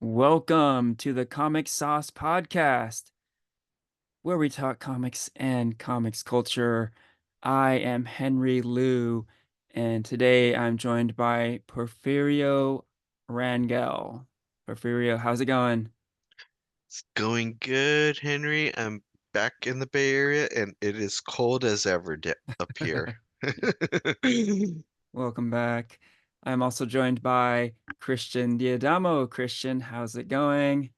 Welcome to the Comic Sauce Podcast, where we talk comics and comics culture. I am Henry Liu, and today I'm joined by Porfirio Rangel. Porfirio, how's it going? It's going good, Henry. I'm back in the Bay Area and it is cold as ever up here. Welcome back. I'm also joined by Christian Diadamo. Christian, how's it going?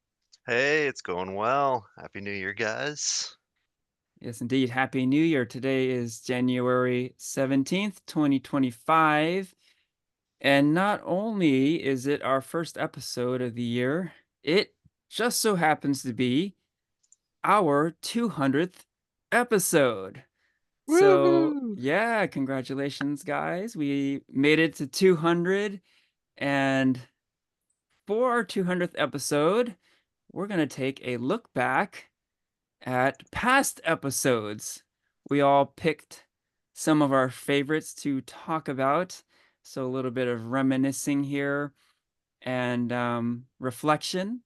Hey, it's going well. Happy New Year, guys. Yes, indeed. Happy New Year. Today is January 17th, 2025. And not only is it our first episode of the year, it just so happens to be our 200th episode. So, Woohoo! yeah, congratulations, guys. We made it to 200. And for our 200th episode, we're going to take a look back at past episodes. We all picked some of our favorites to talk about. So, a little bit of reminiscing here and reflection.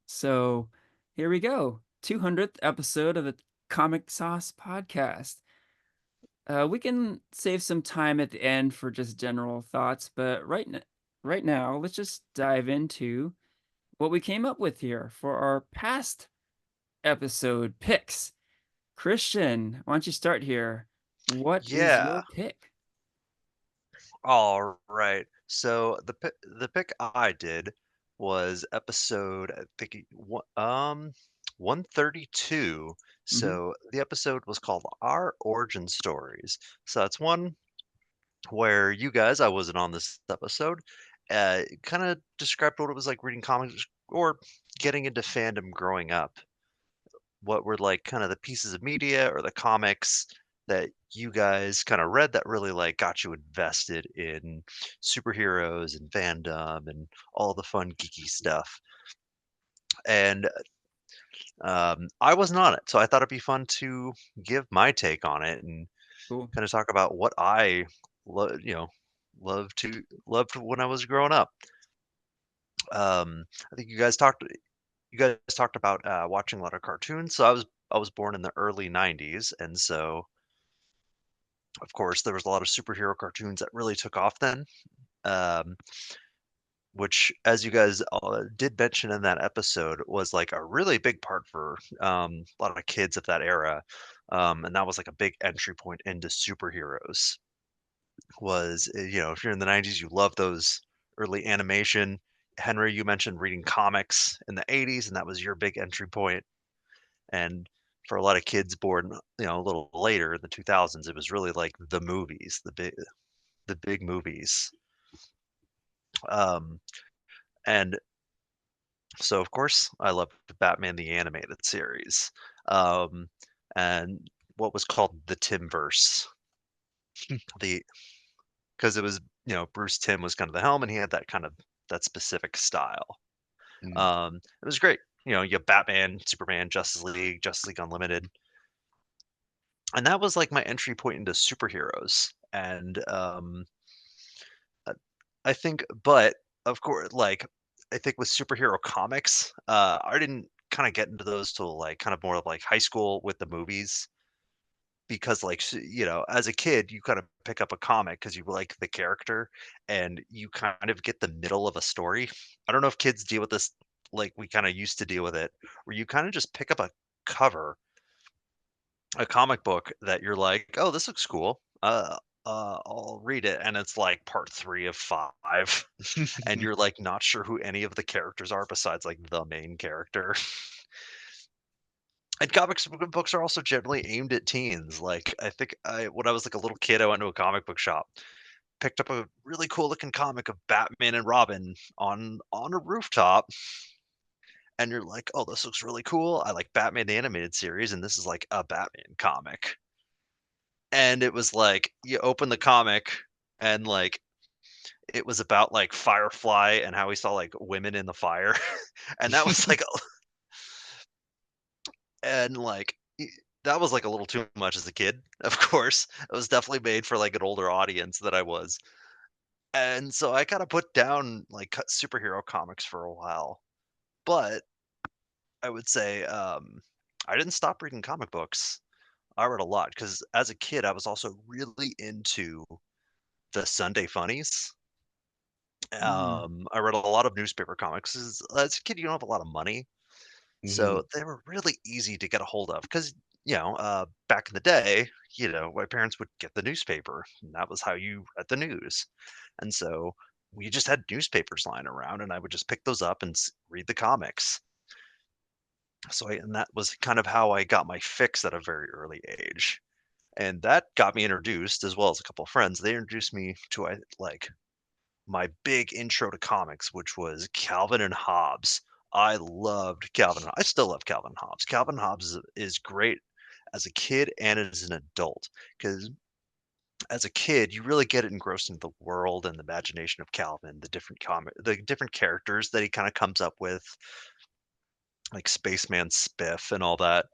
So, here we go. 200th episode of the Comic Sauce Podcast. We can save some time at the end for just general thoughts, but right now, let's just dive into what we came up with here for our past episode picks. Christian, why don't you start here? What is your Yeah. pick? All right. So the pick I did was episode I think 132. Hmm. So the episode was called Our Origin Stories. So that's one where you guys, I wasn't on this episode, kind of described what it was like reading comics or getting into fandom growing up. What were like kind of the pieces of media or the comics that you guys kind of read that really like got you invested in superheroes and fandom and all the fun geeky stuff. And I wasn't on it, so I thought it'd be fun to give my take on it and Cool. kind of talk about what I, you know, loved when I was growing up. I think you guys talked about watching a lot of cartoons. So I was born in the early '90s, and so of course there was a lot of superhero cartoons that really took off then. Um, which, as you guys did mention in that episode, was like a really big part for a lot of kids of that era, and that was like a big entry point into superheroes. Was, if you're in the '90s, you love those early animation. Henry, you mentioned reading comics in the '80s, and that was your big entry point. And for a lot of kids born, a little later in the 2000s, it was really like the movies, the big movies. Um, and so, of course, I loved Batman the Animated Series, um, and what was called the Timverse. The Because it was, Bruce Timm was kind of the helm, and he had that specific style. Mm. It was great. You have Batman, Superman, Justice League Unlimited, and that was like my entry point into superheroes. And uh, I think, but of course, like I think with superhero comics, I didn't kind of get into those till like kind of more of like high school with the movies. Because, like, as a kid, you kind of pick up a comic because you like the character, and you kind of get the middle of a story. I don't know if kids deal with this like we kinda used to deal with it, where you kinda just pick up a cover, a comic book that you're like, "Oh, this looks cool. I'll read it," and it's, like, part 3 of 5, and you're, like, not sure who any of the characters are besides, like, the main character. And comics books are also generally aimed at teens. Like, I think when I was like a little kid, I went to a comic book shop, picked up a really cool looking comic of Batman and Robin on a rooftop, and you're like, "Oh, this looks really cool. I like Batman the animated series, and this is like a Batman comic." And it was like you open the comic, and like it was about like Firefly and how he saw like women in the fire, and that was like And, like, that was, like, a little too much as a kid, of course. It was definitely made for, like, an older audience than I was. And so I kinda put down, like, superhero comics for a while, but I would say, I didn't stop reading comic books. I read a lot because as a kid, I was also really into the Sunday funnies. Mm. I read a lot of newspaper comics. As a kid, you don't have a lot of money, Mhm. so they were really easy to get a hold of. Because back in the day, my parents would get the newspaper, and that was how you read the news. And so we just had newspapers lying around, and I would just pick those up and read the comics. And that was kind of how I got my fix at a very early age. And that got me introduced, as well as a couple of friends. They introduced me to my big intro to comics, which was Calvin and Hobbes. I loved Calvin. I still love Calvin and Hobbes. Calvin and Hobbes is great as a kid and as an adult because as a kid you really get engrossed into the world and the imagination of Calvin, the different characters that he kind of comes up with, like Spaceman Spiff and all that,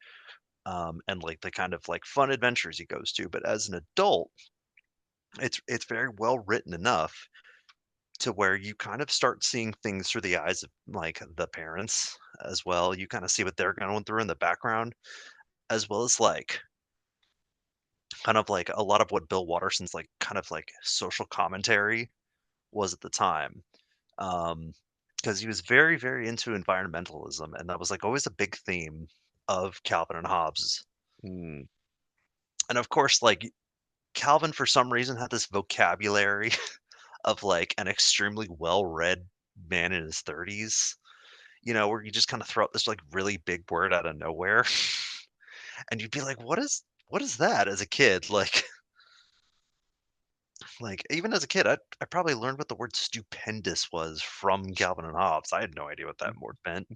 and like the kind of like fun adventures he goes to. But as an adult, it's very well written enough to where you kind of start seeing things through the eyes of, like, the parents as well. You kinda see what they're going through in the background, as well as, like, kind of like a lot of what Bill Watterson's, like, kind of like social commentary was at the time. Um, because he was very, very into environmentalism, and that was, like, always a big theme of Calvin and Hobbes. Mm. And, of course, like, Calvin, for some reason, had this vocabulary of, like, an extremely well-read man in his 30s. Where you just kinda throw out this, like, really big word out of nowhere, and you'd be like, "What is that?" as a kid, like even as a kid, I probably learned what the word "stupendous" was from Calvin and Hobbes. I had no idea what that word meant,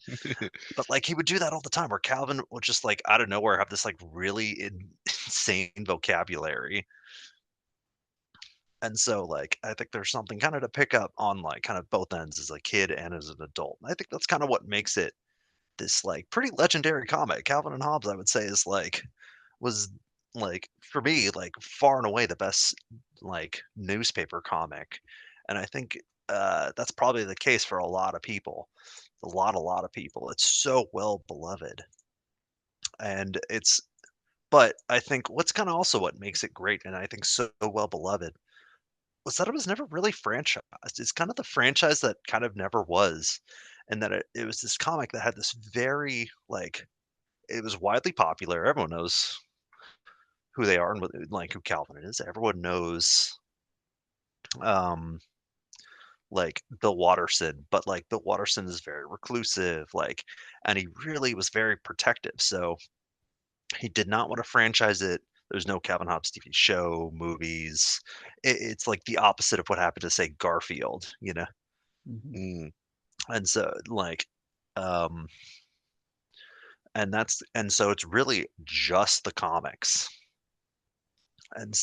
but, like, he would do that all the time where Calvin would just, like, out of nowhere, have this, like, really insane vocabulary, and so, like, I think there's something kinda to pick up on, like, kind of both ends as a kid and as an adult. I think that's kinda what makes it this, like, pretty legendary comic. Calvin and Hobbes, I would say, was, like, for me, like, far and away the best, like, newspaper comic, and I think, that's probably the case for a lot of people. A lot of people. It's so well beloved, and it's but I think what's kinda also what makes it great, and I think so well beloved, was that it was never really franchised. It's kind of the franchise that kind of never was, and that it was this comic that had this very, like, it was widely popular. Everyone knows who they are and like, who Calvin is. Everyone knows, um, like, Bill Watterson, but, like, Bill Watterson is very reclusive, like, and he really was very protective, so he did not wanna franchise it. There's no Calvin Hobbes TV show, movies. It's, like, the opposite of what happened to, say, Garfield, you know? Mhm. Mm. And so, like, um, and so it's really just the comics, and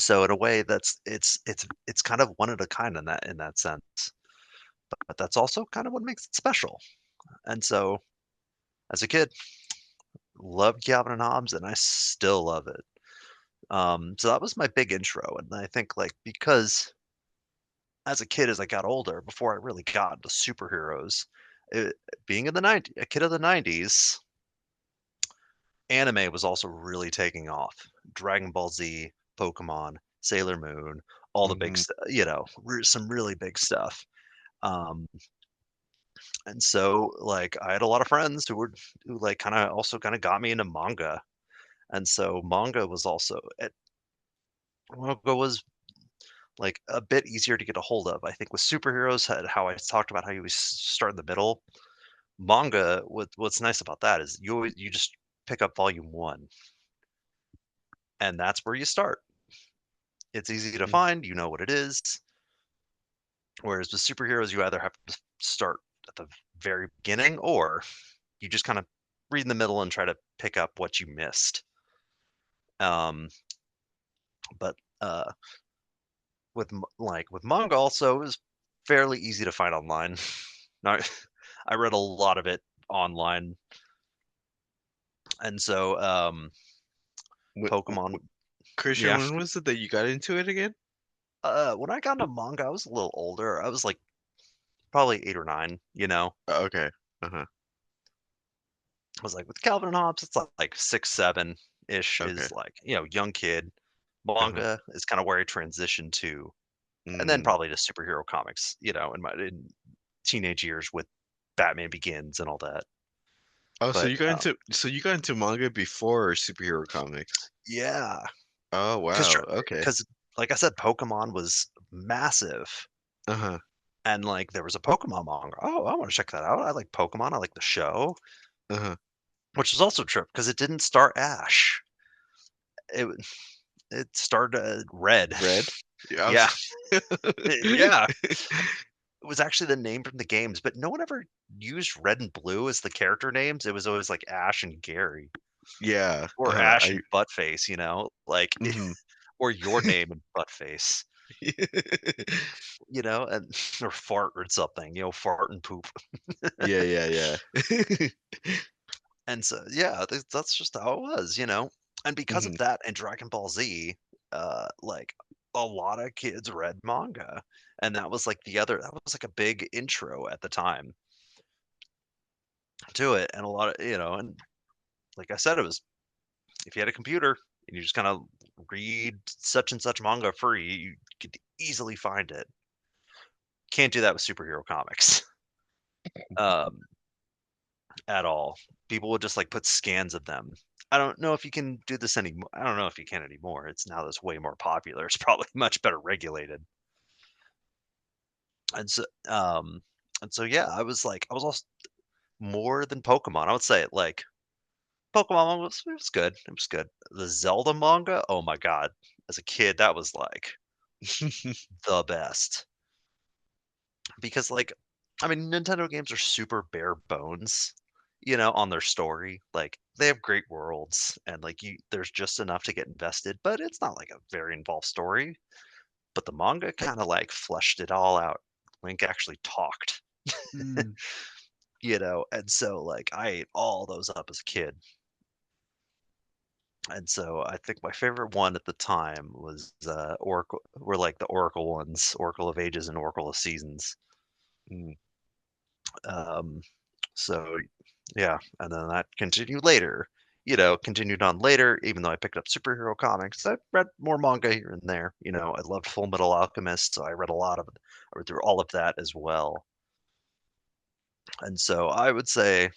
so in a way it's kind of one of a kind in that sense, but that's also kind of what makes it special. And so as a kid, loved Calvin and Hobbes, and I still love it. So that was my big intro, and I think, like, because as a kid, as I got older, before I really got into superheroes, it, being in the 90s, a kid of the 90s, anime was also really taking off. Dragon Ball Z, Pokemon, Sailor Moon, all the big Mhm. stuff, some really big stuff. Um, and so, like, I had a lot of friends who, like, kinda got me into manga, and so manga was, like, a bit easier to get a hold of. I think with superheroes, had how I talked about how you always start in the middle, manga, what's nice about that is you just pick up volume 1, and that's where you start. It's easy to Mm. find, you know what it is, whereas with superheroes, you either have to start at the very beginning, or you just kinda read in the middle and try to pick up what you missed. Um, but, with manga also, it was fairly easy to find online. I I read a lot of it online, and so, What Pokemon Christian, yeah, when was it that you got into it again? When I got into manga, I was a little older. I was, like, probably 8 or 9, you know? Okay. Uh-huh. I was, like, with Calvin and Hobbes, it's like 6, 7-ish Okay. is, like, young kid. Uh-huh. Manga is kinda where I transitioned to, and then Mm. probably to superhero comics, in teenage years with Batman Begins and all that. Oh, But, so you got into manga before superhero comics. yeah, Oh, because wow. Okay. like I said, Pokemon was massive, Uh-huh. and, like, there was a Pokemon manga. "Oh, I wanna check that out. I like Pokemon. I like the show," Uh-huh. which was also true because it didn't start Ash. It w it started, Red. Red? Yeah, I Yeah. was Yeah. It was actually the name from the games, but no one ever used Red and Blue as the character names. It was always, like, Ash and Gary, Yeah. or Uh-huh. Ash I and Buttface, like, mhm. or your name and Buttface, and or Fart or something, Fart and Poop. Yeah, yeah, yeah. And so, yeah, that's just how it was. And because of Mhm. that and Dragon Ball Z, like, a lot of kids read manga, and that was like a big intro at the time to it, and a lot of and like I said, it was if you had a computer and you just kind of read such and such manga free, you could easily find it. Can't do that with superhero comics um, at all. People would just like put scans of them. I don't know if you can do this anymore. I don't know if you can anymore. It's now that's way more popular. It's probably much better regulated. And so, yeah, I was also more than Pokemon. I would say like Pokemon was it was good. It was good. The Zelda manga, oh my god. As a kid, that was like the best. Because, like, I mean, Nintendo games are super bare bones, on their story. Like, they have great worlds and like there's just enough to get invested, but it's not like a very involved story. But the manga kind of like fleshed it all out. Link actually talked, Mm. and so like I ate all those up as a kid. And so I think my favorite one at the time was Oracle were like the Oracle ones, Oracle of Ages and Oracle of Seasons. Mm. Um, so yeah, and then that continued later. Continued on later, even though I picked up superhero comics. I read more manga here and there. I loved Full Metal Alchemist, so I read a lot of it. I read through all of that as well. And so I would say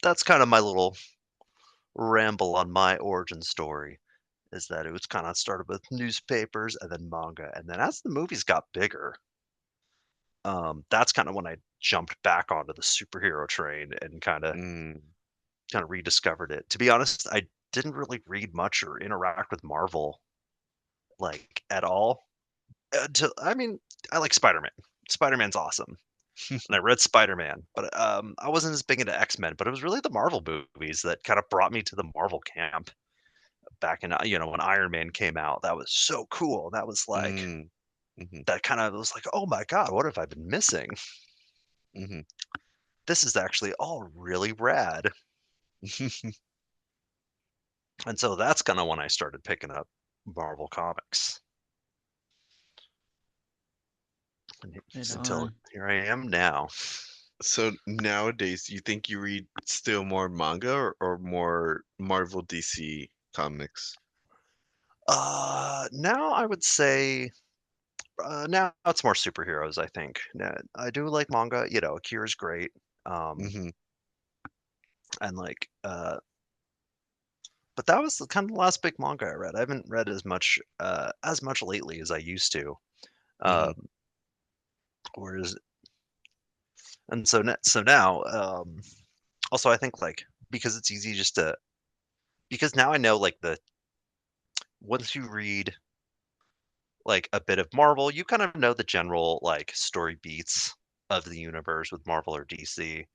that's kind of my little ramble on my origin story is that it was kind of started with newspapers and then manga. And then as the movies got bigger, that's kind of when I jumped back onto the superhero train and Mm. kind of rediscovered it. To be honest, I didn't really read much or interact with Marvel like at all. Until I mean, I like Spider-Man. Spider-Man's awesome. And I read Spider-Man, but I wasn't as big into X-Men, but it was really the Marvel movies that kind of brought me to the Marvel camp back in when Iron Man came out. That was so cool. That was like Mm. Mhm. that kind of was like, "Oh my god, what have I been missing? Mhm. This is actually all really rad." And so that's kind of when I started picking up Marvel comics. And Right until on. here I am now. So nowadays, you think you read still more manga or more Marvel DC comics? Now I would say now it's more superheroes, I think. I do like manga, Akira's great. Um, Mhm. and like but that was the kind of the last big manga I read. I haven't read as much lately as I used to. Mhm. Um, whereas and so so now also I think like because it's easy just to because now I know like the once you read like a bit of Marvel, you kind of know the general like story beats of the universe with Marvel or DC.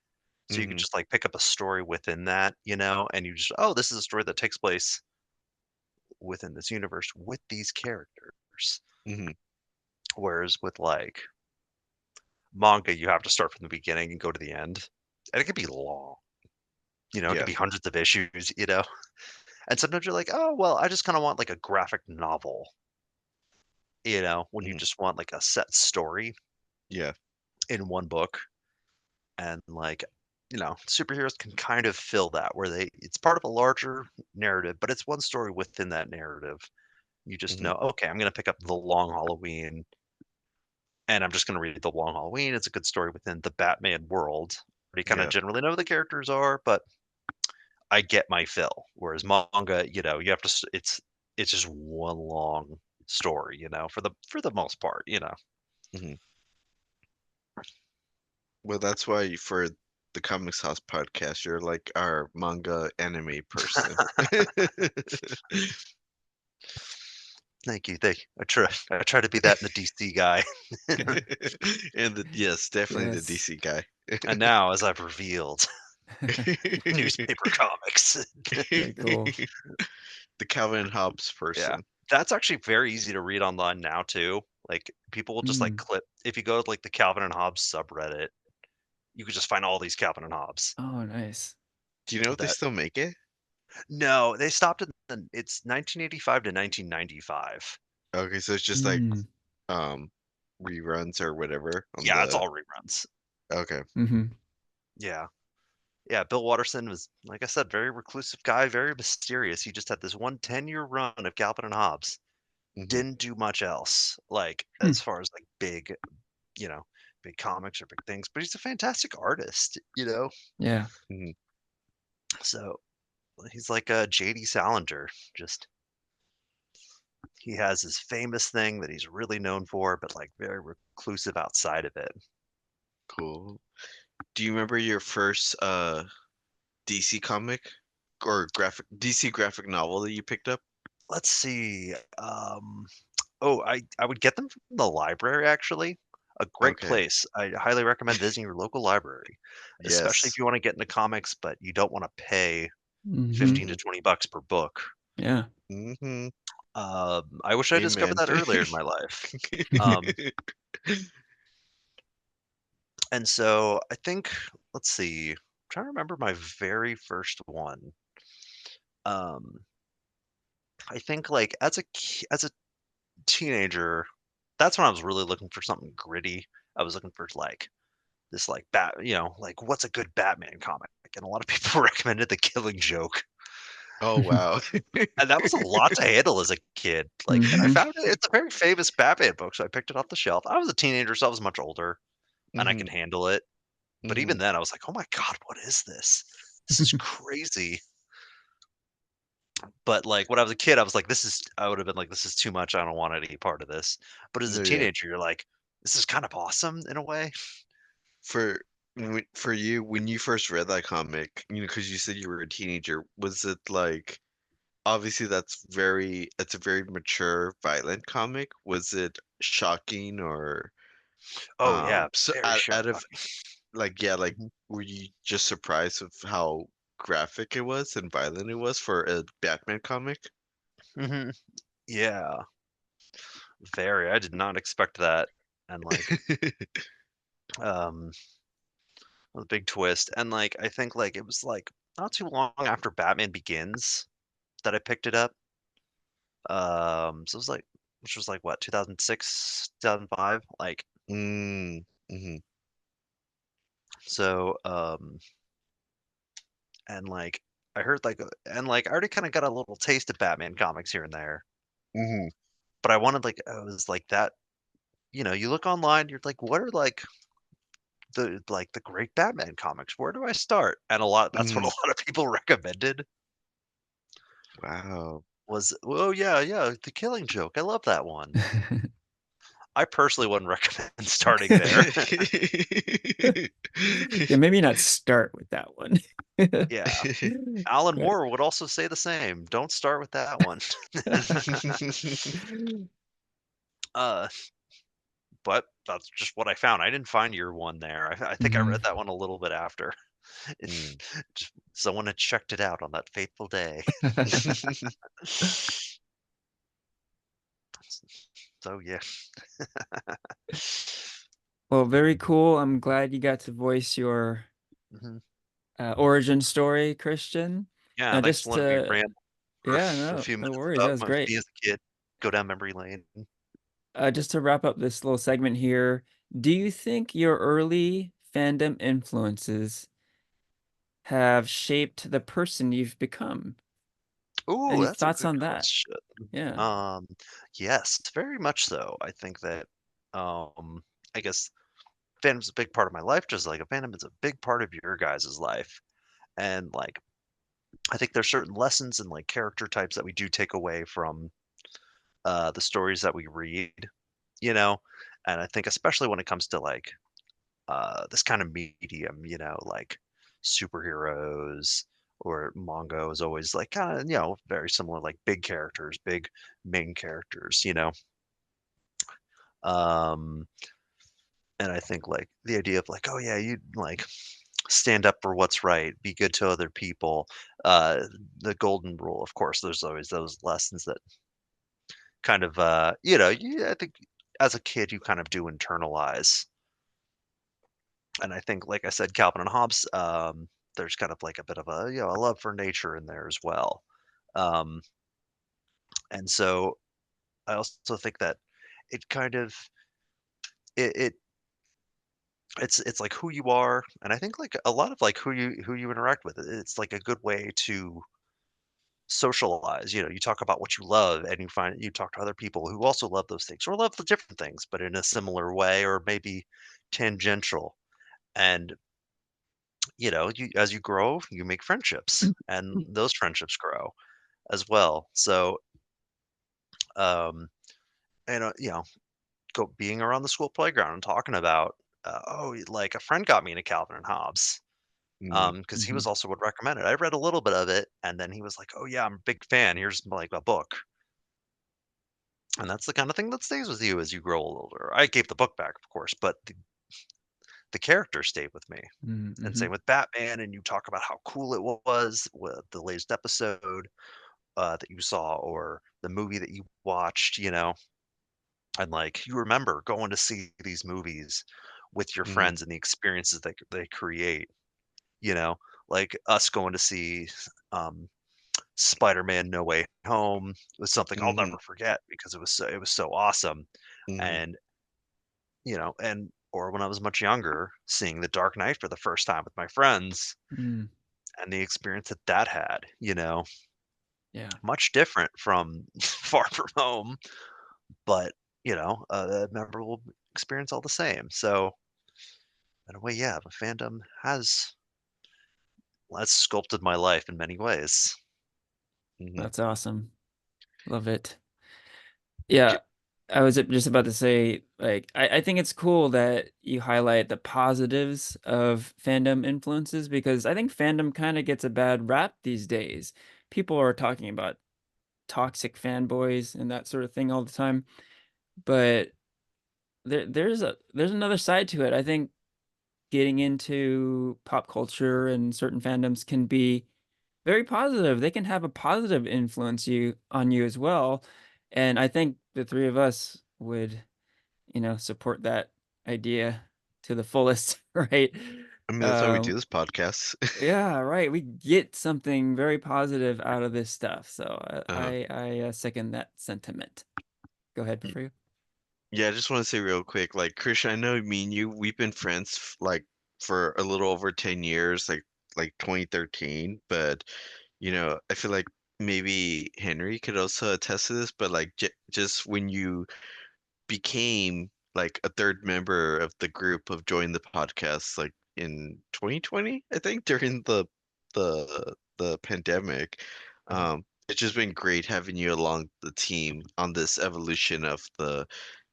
So you could Mhm. just like pick up a story within that, and you just, oh, this is a story that takes place within this universe with these characters. Mhm. Whereas with like manga, you have to start from the beginning and go to the end. And it could be long, it could Yeah. be hundreds of issues. And sometimes you're like, oh, well, I just kind of want like a graphic novel. when you Mhm. just want like a set story Yeah. in one book. And like, superheroes can kind of fill that where it's part of a larger narrative, but it's one story within that narrative. You just Mhm. know, okay, I'm going to pick up The Long Halloween and I'm just going to read The Long Halloween. It's a good story within the Batman world. You kind of Yeah. generally know who the characters are, but I get my fill. Whereas manga, you have to, it's just one long story, for the most part. Mhm. Well, that's why for the Comics House podcast, you're like our manga anime person. Thank you. I try to be that in the DC guy. And yes, definitely the Yes. DC guy. And now, as I've revealed, newspaper comics. Very cool. The Calvin and Hobbes Yeah. person. That's actually very easy to read online now too. Like, people will just, like, Mm. clip if you go to, like, the Calvin and Hobbes subreddit, you could just find all these Calvin and Hobbes Oh, nice. Do you know if they that still make it? No, they stopped it's 1985 to 1995. Okay, so it's just like Mm. um reruns or whatever on Yeah, it's the all reruns. okay. Mhm. Yeah. Yeah, Bill Watterson was, like I said, very reclusive guy, very mysterious. He just had this 10-year run of Calvin and Hobbes. Hmm. Didn't do much else, like, Hmm. as far as, like, you know, big comics or big things, but he's a fantastic artist. Yeah. Hmm. So, he's like a JD Salinger, just he has his famous thing that he's really known for, but, like, very reclusive outside of it. Cool. Do you remember your first DC comic or graphic DC graphic novel that you picked up? Let's see, I would get them from the library, actually. A great Okay. place. I highly recommend visiting your local library, especially if Yes. you wanna get into comics, but you don't wanna pay Mhm. 15 Hmm. to 20 bucks per book. Yeah. Hmm. I wish I discovered Amen. that earlier in my life. Um, and so I think, let's see, I'm trying to remember my very first one. Um, I think, like, as a teenager, that's when I was really looking for something gritty. I was looking for, like, this, like, like, what's a good Batman comic? And a lot of people recommended The Killing Joke, Oh wow. and that was a lot to handle as a kid, like, and I Mhm. found it's a very famous Batman book, so I picked it off the shelf. I was a teenager, so I was much older, and I Hmm. can handle it, but Hmm. even then, I was like, "Oh my god, what is this? This is crazy." But, like, when I was a kid, I would have been like, "This is too much, I don't want any part of this." But as a No, yeah. teenager, you're like, "This is kind of awesome in a way." For for you, when you first read that comic, because you said you were a teenager, was it like obviously it's a very mature, violent comic. Was it shocking or Oh, yeah, so very out of shocking. like yeah, like Mhm. were you just surprised of how graphic it was and violent it was for a Batman comic? Mhm. Yeah, very. I did not expect that, and, like, um, a big twist, and, like, I think, like, it was, like, not too long after Batman Begins that I picked it up. So it was, like which was, like, what, 2006, 2005? Like, Mm, mhm, so, and, like, I heard, like, and, like, I already kinda got a little taste of Batman comics here and there, mhm, but I was like, that you look online, you're like, "What are, like, the great Batman comics? Where do I start?" And that's what a mhm. lot of people recommended Wow. was, "Oh, yeah, yeah, The Killing Joke, I love that one." I personally wouldn't recommend starting there. Yeah, maybe not start with that one. Yeah. Alan But Moore would also say the same, "Don't start with that one." Uh, but that's just what I found. I didn't find your one there. I think I Mhm. read that one a little bit after. It Mm. just someone had checked it out on that fateful day. So, yeah. Well, very cool. I'm glad you got to voice your, Mhm. origin story, Christian. Yeah, Now thanks for just letting me to rant for yeah, a no, few no minutes worries. That about was my great. me as a kid. Go down memory lane. just to wrap up this little segment here, do you think your early fandom influences have shaped the person you've become? Ooh, Any that's a thoughts good on that? question. Yeah. Um, yes, very much so. I think that, um, I guess fandom's a big part of my life, just like a fandom is a big part of your guys' life. And like, I think there's certain lessons and like character types that we do take away from the stories that we read, you know. And I think especially when it comes to like this kind of medium, like superheroes or manga is always like kind of, very similar, like big characters, big main characters. Um, and I think like the idea of like, oh yeah, you like stand up for what's right, be good to other people. Uh, the golden rule, of course, there's always those lessons that kind of, I think as a kid you kind of do internalize. And I think, like I said, Calvin and Hobbes, there's kind of like a bit of a, a love for nature in there as well. Um, and so I also think that it kind of it, it it's like who you are, and I think like a lot of like who you interact with. It's like a good way to socialize. You talk about what you love, and you talk to other people who also love those things or love the different things, but in a similar way or maybe tangential. And as you grow, you make friendships, and those friendships grow as well. So, um, and go being around the school playground and talking about, like a friend got me into Calvin and Hobbes, Mm, because he Mhm. was also would recommend it. I read a little bit of it, and then he was like, "Oh yeah, I'm a big fan. Here's like a book," and that's the kind of thing that stays with you as you grow older. I gave the book back, of course, but the character stayed with me. Mm, And same mhm. with Batman, and you talk about how cool it was with the latest episode that you saw or the movie that you watched, and like you remember going to see these movies with your mm, friends and the experiences that they create, you know, like us going to see um, Spider-Man No Way Home was something I'll mhm, never forget because it was so awesome, mhm, and and or when I was much younger, seeing The Dark Knight for the first time with my friends Mm, and the experience that had, yeah, much different from Far From Home, but, a memorable experience all the same. So, in a way, yeah, the fandom has sculpted my life in many ways. mhm. that's awesome. Love it. Yeah, I was just about to say, like, I think it's cool that you highlight the positives of fandom influences because I think fandom kind of gets a bad rap these days. People are talking about toxic fanboys and that sort of thing all the time, but there's another side to it. I think getting into pop culture and certain fandoms can be very positive. They can have a positive influence on you as well. And I think the three of us would, support that idea to the fullest, right? I mean, that's why we do Um, this podcast. yeah, right. We get something very positive out of this stuff. So Uh, I second that sentiment. Go ahead, y- Porfirio. yeah, I just want to say real quick, like Christian, I know me and you, we've been friends like for a little over 10 years, like 2013, but I feel like maybe Henry could also attest to this, but like j just when you became like a third member of the group of join the podcast like in 2020, I think during the pandemic. It's just been great having you along the team on this evolution of the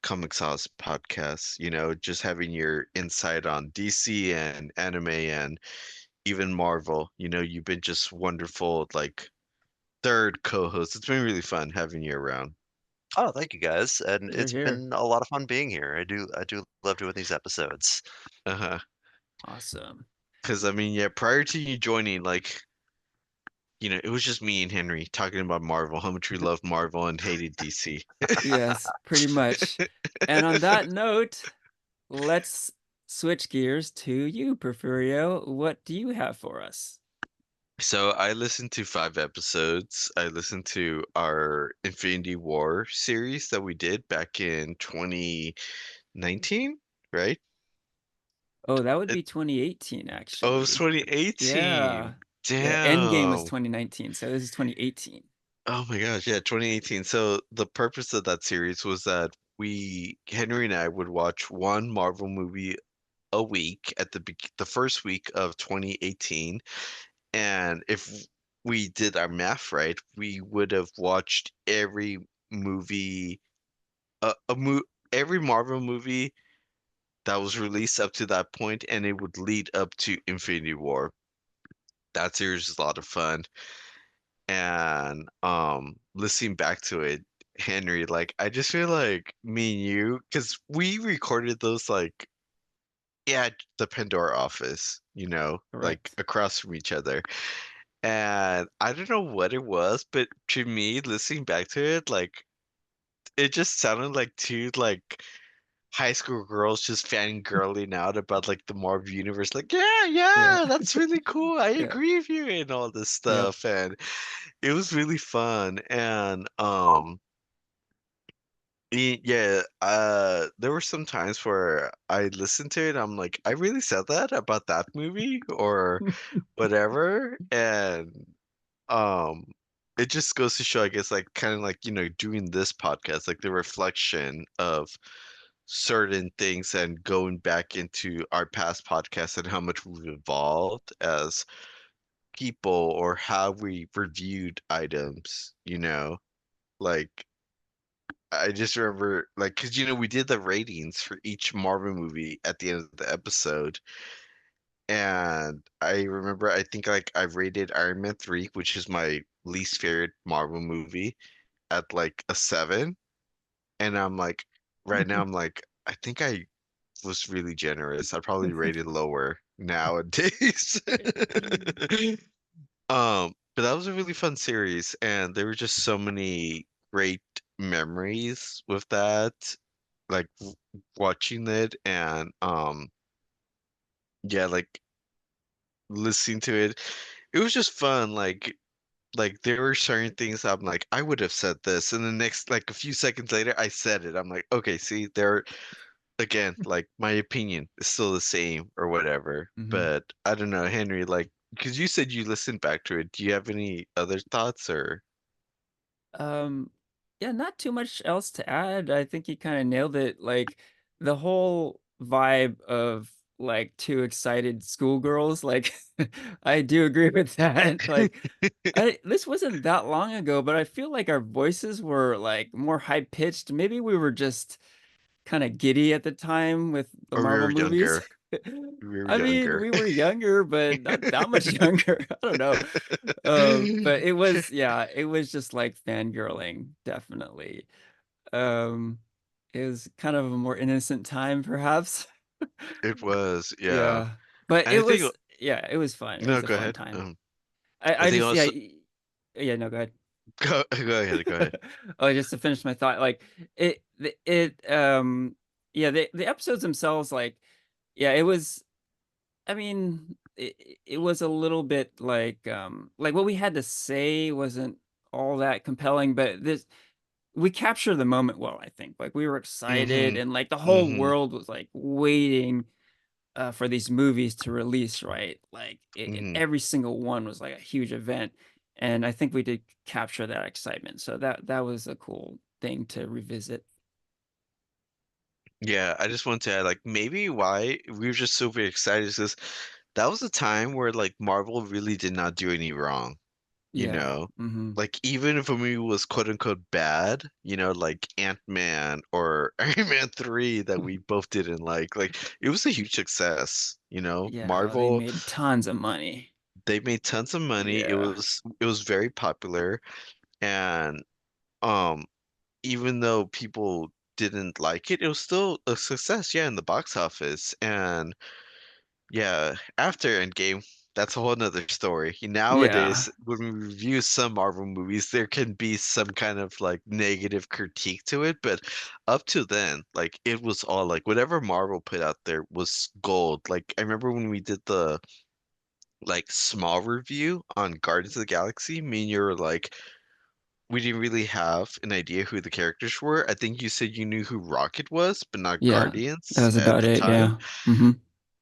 Comic Sauce podcast, just having your insight on DC and anime and even Marvel. You've been just wonderful, like third co-host. It's been really fun having you around. Oh, thank you guys, and Here, it's here. been a lot of fun being here. I do love doing these episodes. Uh-huh. Awesome. Because I mean, yeah, prior to you joining, like, it was just me and Henry talking about Marvel, how much we love Marvel and hated DC. Yes, pretty much. And on that note, let's switch gears to you, Porfirio. What do you have for us? So I listened to 5 episodes. I listened to our Infinity War series that we did back in 2019, right? Oh, that would It, be 2018, oh, it was actually. 2018. Yeah. The Endgame was Damn. 2019, so this is 2018. Oh my gosh, yeah, 2018. So the purpose of that series was that Henry and I would watch one Marvel movie a week at the first week of 2018. And if we did our math right, we would have watched every movie, a mo every Marvel movie that was released up to that point, and it would lead up to Infinity War. That series is a lot of fun. And listening back to it, Henry, like I just feel like me and you, because we recorded those like yeah, the Pandora office, like Correct. across from each other. And I don't know what it was, but to me, listening back to it, like it just sounded like two like high school girls just fangirling out about like the Marvel universe, like, yeah, Yeah. yeah, that's really cool. I Yeah. agree with you and all this Yep. stuff. And it was really fun. And yeah, there were some times where I listened to it, I'm like, I really said that about that movie or whatever. And um it just goes to show, I guess, like kind of like, doing this podcast, like the reflection of certain things and going back into our past podcasts and how much we've evolved as people or how we reviewed items, like I just remember like because we did the ratings for each Marvel movie at the end of the episode. And I remember, I think like I rated Iron Man 3, which is my least favorite Marvel movie, at like a 7. And I'm like, right now, I'm like, I think I was really generous. I'd probably rate it lower nowadays. But that was a really fun series, and there were just so many great memories with that, like watching it and yeah, like listening to it. It was just fun. Like there were certain things I'm like, I would have said this, and the next like a few seconds later, I said it. I'm like, okay, see, there again, like my opinion is still the same or whatever. Hmm. But I don't know, Henry, like because you said you listened back to it. Do you have any other thoughts or? Um, yeah, not too much else to add. I think you kind of nailed it. Like the whole vibe of like two excited schoolgirls, like I do agree with that. Like I this wasn't that long ago, but I feel like our voices were like more high pitched. Maybe we were just kind of giddy at the time with the Or we Marvel were movies. younger. We were I mean, younger. we were younger, but not that much younger. I don't know. But it was, yeah, it was just like fangirling, definitely. Um, it was kind of a more innocent time, perhaps. It was, yeah. Yeah. But And it I think was, yeah, it was fun. It no, was a go fun ahead. time. I I think just, yeah, also yeah, no, go ahead. go ahead, go ahead. Oh, just to finish my thought, like yeah, the episodes themselves, like, yeah, it was, I mean, it was a little bit like what we had to say wasn't all that compelling, but this we captured the moment well, I think. Like we were excited Mm-hmm. and like the whole Mm-hmm. world was like waiting for these movies to release, right? Like Mm-hmm. every single one was like a huge event, and I think we did capture that excitement. So that was a cool thing to revisit. Yeah, I just want to add, like, maybe why we were just so very excited is because that was a time where like Marvel really did not do any wrong, you Yeah. know? Hmm. Like even if a movie was quote unquote bad, like Ant-Man or Iron Man 3 that we both didn't like it was a huge success, Yeah, they Marvel, made tons of money. they made tons of money. It Yeah. was it was very popular. And um even though people didn't like it, it was still a success, yeah, in the box office. And yeah, after Endgame, that's a whole nother story. Yeah. Nowadays, when we review some Marvel movies, there can be some kind of like negative critique to it, but up to then, like it was all like whatever Marvel put out there was gold. Like I remember when we did like small review on Guardians of the Galaxy, me and you were like, we didn't really have an idea who the characters were. I think you said you knew who Rocket was, but not Yeah, that Guardians was at about the it. time. Yeah. Hmm.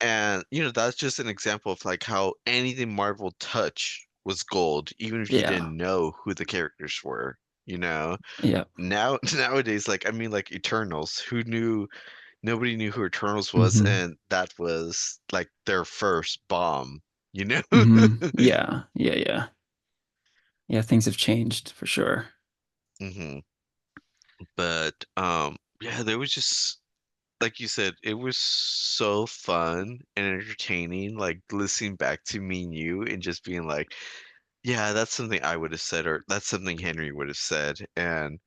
And that's just an example of like how anything Marvel touch was gold, even if you Yeah. didn't know who the characters were, you know? Yeah. Now nowadays, like I mean like Eternals, who knew nobody knew who Eternals was, Hmm. and that was like their first bomb, you know? Hmm. Yeah. Yeah. Yeah. Yeah. Things have changed for sure. hmm But yeah, there was just like you said, it was so fun and entertaining, like listening back to me and you and just being like, yeah, that's something I would have said, or that's something Henry would have said. And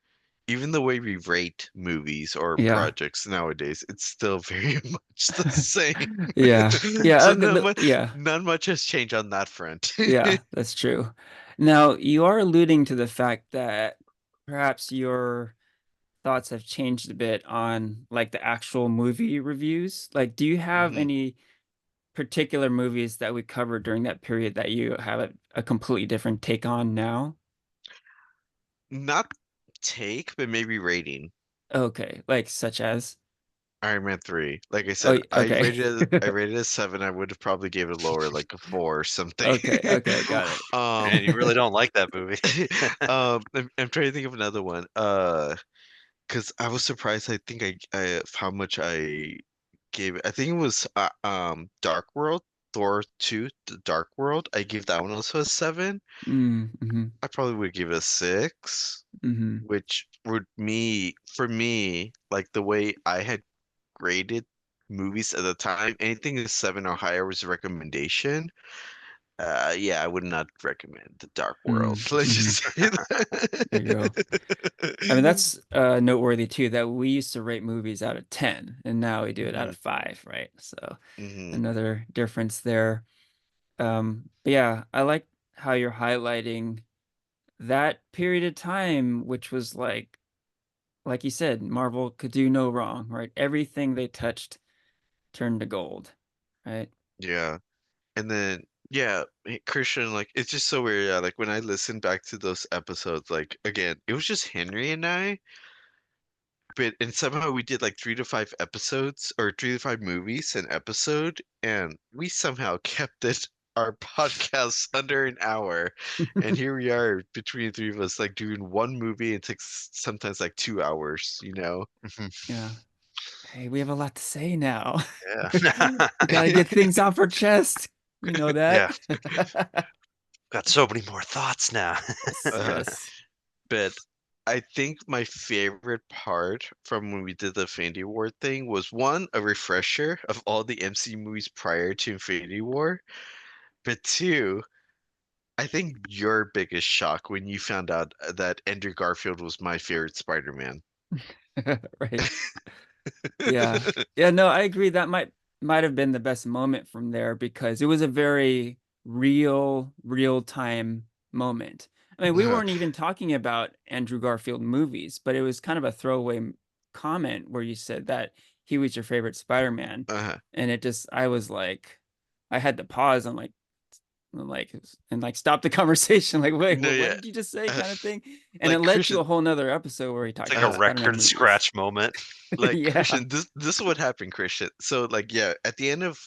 even the way we rate movies or Yeah. projects nowadays, it's still very much the same. Yeah. Yeah. So not much, Yeah. not much has changed on that front. Yeah. That's true. Now, you are alluding to the fact that perhaps your thoughts have changed a bit on like the actual movie reviews. Like, do you have hmm any particular movies that we covered during that period that you have a completely different take on now? Not take, but maybe rating. Okay, like such as. Iron Man 3. Like I Oh, said, okay. I rated it a 7. I would have probably gave it lower, like a 4 or something. Okay, okay, got it. Man, Um you really don't like that movie. I'm trying to think of another one. Because I was surprised. I think I of how much I gave it. I think it was Dark World, Thor 2, The Dark World. I gave that one also a 7. Mm-hmm. I probably would give it a 6, Mm-hmm. which would me for me, like the way I had graded movies at the time, anything is 7 or higher was a recommendation. Yeah, I would not recommend The Dark World. Let's Mm-hmm. just say There you go. I mean, that. that's noteworthy too, that we used to rate movies out of 10 and now we do it out hmm of 5, right? So hmm another difference there. But yeah, I like how you're highlighting that period of time, which was like you said, Marvel could do no wrong, right? Everything they touched turned to gold, right? Yeah. And then yeah, Christian, like it's just so weird. Yeah, like when I listen back to those episodes, like again, it was just Henry and I, and somehow we did like 3 to 5 episodes or 3 to 5 movies an episode, and we somehow kept it our podcast under an hour. And here we are between the three of us, like doing one movie. It takes sometimes like 2 hours, you know? Mhm. Yeah. Hey, we have a lot to say now. Yeah. We gotta get things off our chest. You know that? Yeah. Got so many more thoughts now. Yes, Uh, yes. but I think my favorite part from when we did the Infinity War thing was one, a refresher of all the MC movies prior to Infinity War. But two, I think your biggest shock when you found out that Andrew Garfield was my favorite Spider-Man. Right. Yeah. Yeah, no, I agree. That might have been the best moment from there because it was a very real time moment. I mean, we Uh-huh. weren't even talking about Andrew Garfield movies, but it was kind of a throwaway comment where you said that he was your favorite Spider-Man. Uh-huh. And I was like, I had to pause. Like and like stop the conversation. Like, wait, No, what yeah. did you just say? Uh, Kind of thing. And it like led to Christian, a whole nother episode where he It's talked like a about uh, Spider-Man record movies. scratch moment. like Yeah. Christian, this is what happened, Christian. So like yeah, at the end of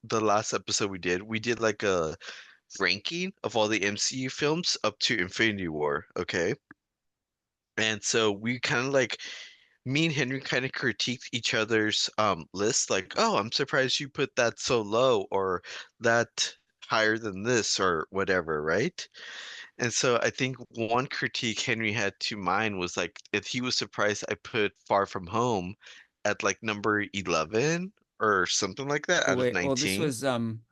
the last episode we did like a ranking of all the MCU films up to Infinity War, okay? And so we kind of like me and Henry kind of critiqued each other's list, like, oh, I'm surprised you put that so low or that higher than this or whatever, right? And so I think one critique Henry had to mine was like if he was surprised I put Far From Home at like number 11 or something like that Oh out of wait, well this 19. was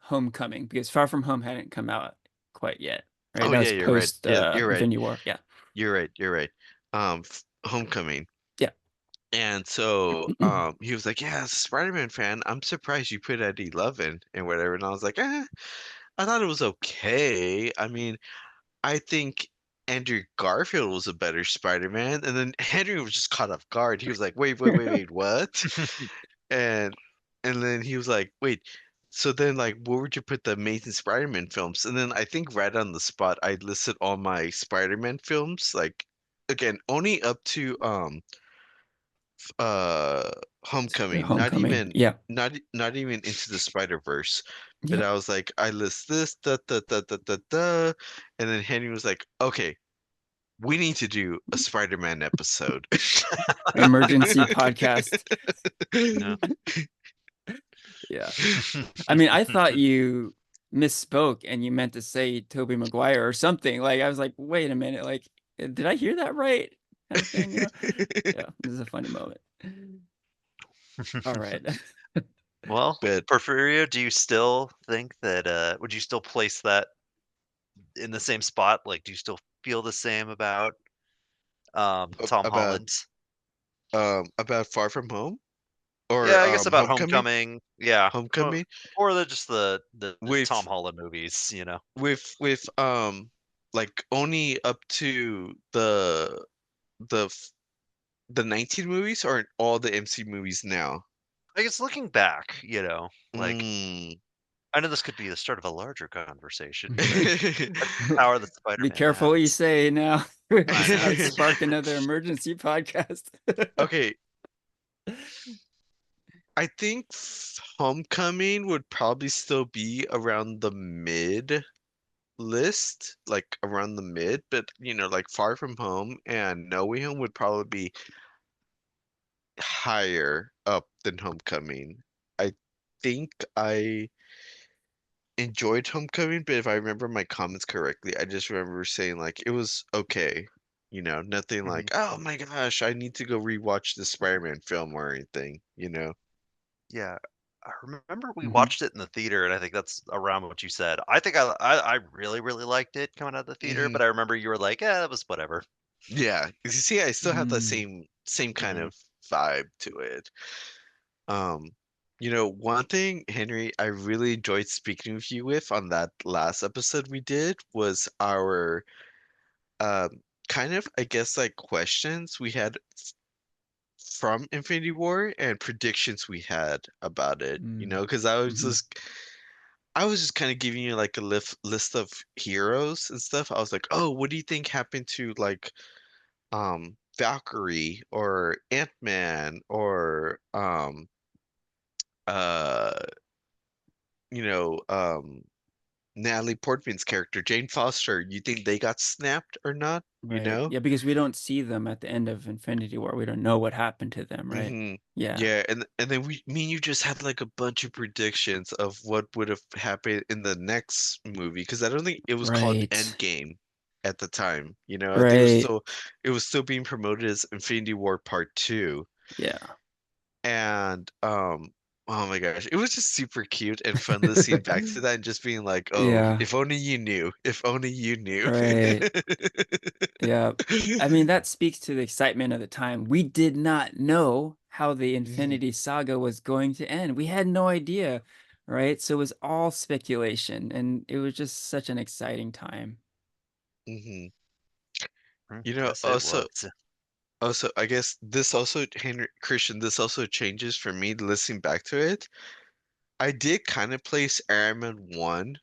Homecoming because Far From Home hadn't come out quite yet, right? Oh That yeah, was you're right. post Yeah, you're right. Infinity War. Yeah. You're right. You're right. Homecoming. Yeah. And so he was like, "Yeah, as a Spider-Man fan, I'm surprised you put it at 11 and whatever." And I was like, I thought it was okay. I mean, I think Andrew Garfield was a better Spider-Man." And then Henry was just caught off guard. He was like, "Wait, what?" And then he was like, "Wait." So then, like, where would you put the Amazing Spider-Man films? And then I think right on the spot, I listed all my Spider-Man films. Like, again, only up to uh Homecoming, Homecoming. Yeah. not even Into the Spider-Verse. But Yep. I was like, I list this, da da da da da da, and then Henry was like, okay, we need to do a Spider-Man episode. Emergency podcast. Yeah. Yeah. I mean, I thought you misspoke and you meant to say Tobey Maguire or something. Like I was like, wait a minute, like did I hear that right? Kind of thing, you know? Yeah, this is a funny moment. All right. Well, But Porfirio, do you still think that would you still place that in the same spot? Like, do you still feel the same about Tom about Holland? Far From Home Yeah, or I guess about Homecoming? Homecoming. Yeah, Homecoming or just the Tom with Holland movies. You know, like only up to the f- the 19 movies or all the MC movies now? I guess looking back, you know, like Mm. I know this could be the start of a larger conversation, but that's the power that Be Spider-Man careful what you has. say now. I know. Might spark another emergency podcast. Okay, I think Homecoming would probably still be around the mid list, like around the mid, but like Far From Home and No Way Home would probably be higher up than Homecoming. I think I enjoyed Homecoming, but if I remember my comments correctly, I just remember saying like it was okay. Nothing like, Mhm. oh my gosh, I need to go rewatch the Spider-Man film or anything. Yeah, I remember we Mhm. watched it in the theater, and I think that's around what you said. I think I really really liked it coming out of the theater, Hmm. but I remember you were like, "Yeah, that was whatever." Yeah, you see, I still have that Mm. same kind Mhm. of vibe to it. Um, one thing, Henry, I really enjoyed speaking with you with on that last episode we did was our kind of, I guess, like questions we had from Infinity War and predictions we had about it, Mm. because Mhm. I was just kind of giving you like a list of heroes and stuff. I was like, "Oh, what do you think happened to like Valkyrie or Ant-Man or uh you know um Natalie Portman's character, Jane Foster, you think they got snapped or not?" You Right. know? Yeah, because we don't see them at the end of Infinity War. We don't know what happened to them, right? Hmm. Yeah. Yeah, and then me and you just had like a bunch of predictions of what would have happened in the next movie because I don't think it was called Right. Endgame at the time. I think Right. it was still being promoted as Infinity War Part 2. Yeah. And oh my gosh, it was just super cute and fun listening back to that and just being like, "Oh, Yeah. if only you knew. If only you knew." Right. Yeah. I mean, that speaks to the excitement of the time. We did not know how the Hmm. Infinity Saga was going to end. We had no idea, right? So it was all speculation, and it was just such an exciting time. Hmm. Yes, it Also, was. I guess this also, Henry Christian, this also changes for me listening back to it. I did kind of place Iron Man 1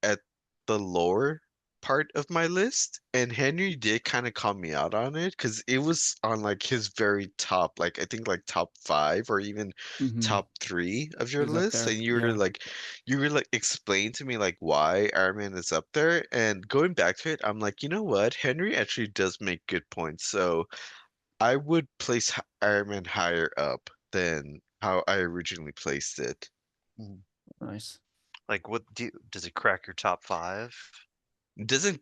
at the lower part of my list, and Henry did kind of call me out on it because it was on like his very top, like I think like top five or even Hmm. top three of It your was up list, there. and Yeah. you were like explain to me like why Iron Man is up there, and going back to it, I'm like, you know what, Henry actually does make good points, so I would place Iron Man higher up than how I originally placed it. Mhm. Nice. Like, what does it crack your top five? Doesn't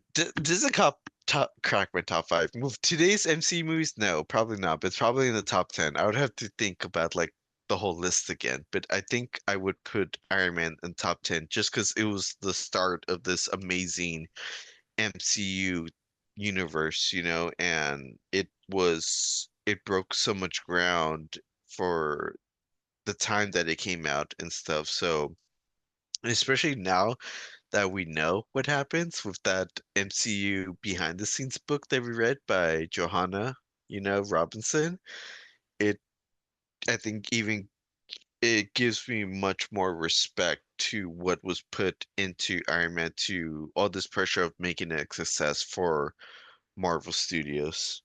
crack my top five. With today's MC movies, no, probably not. But it's probably in the top 10. I would have to think about like the whole list again. But I think I would put Iron Man in top 10 just because it was the start of this amazing MCU universe, and it broke so much ground for the time that it came out and stuff. So especially now that we know what happens with that MCU behind the scenes book that we read by Johanna, Robinson. It I think even it gives me much more respect to what was put into Iron Man 2, all this pressure of making it a success for Marvel Studios.